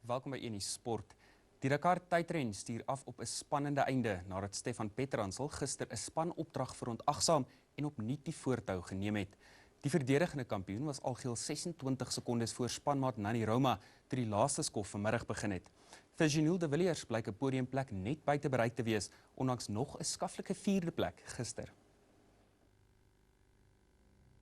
Welkom by Enie Sport. Die Dakar tydren stuur af op 'n spannende einde nadat Stefan Petransel gister 'n spanopdrag verontagsaam en opnuut die voortou geneem het. Die verdedigende kampioen was algeheel 26 sekondes voor spanmaat Nani Roma toe die laaste skof vanmiddag begin het. Vir Geniel de Villiers blyk 'n podiumplek net buite bereik te wees, ondanks nog 'n skaflike 4de plek gister.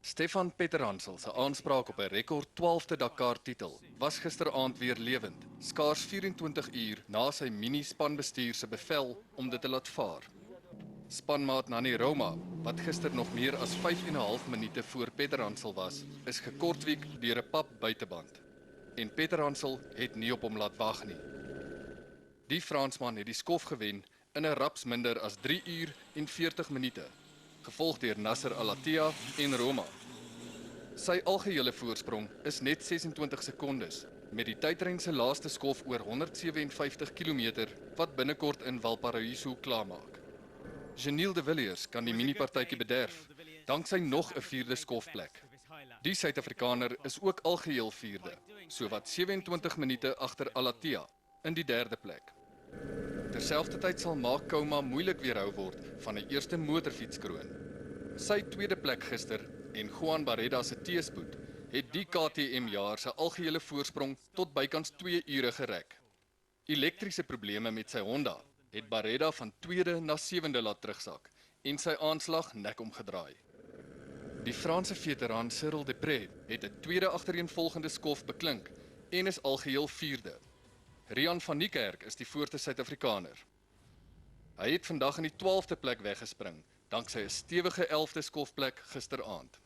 Stefan Petransel se aanspraak op 'n rekord 12de Dakar-titel was gisteraand weer lewend, skaars 24 uur na sy mini-spanbestuur se bevel om dit te laat vaar. Spanmaat Nani Roma, wat gister nog meer as 5,5 minute voor Petransel was, is gekortwiek deur 'n pap buiteband. En Petransel het nie op hom laat wag nie. Die Fransman het die skof gewen in 'n raps minder as 3 uur en 40 minute, gevolg deur Nasser Al-Attiyah en Roma. Sy algehele voorsprong is net 26 sekondes, met die tydren se laaste skof oor 157 km wat binnekort in Valparaiso klaarmaak. Geniel de Villiers kan die minipartytjie bederf, danksy nog 'n 4de skofplek. Die Suid-Afrikaner is ook algeheel 4de, sowat 27 minute agter Al-Attiyah in die 3de plek. Terselfdertyd sal Mark Kouma moeilik weerhou word van 'n eerste motorfietskroon. Sy 2de plek gister en Juan Barreda se teespoed het die KTM-jaar se algehele voorsprong tot bykans 2 ure gerek. Elektriese probleme met sy Honda het Barreda van 2de na 7de laat terugsak en sy aanslag nek omgedraai. Die Franse veteraan Cyril Deprez het 'n tweede agtereenvolgende skof beklink en is algeheel 4de. Rian van Niekerk is die voorste Suid-Afrikaner. Hy het vandag in die 12de plek weggespring, danksy 'n stewige 11de skofplek gisteraand.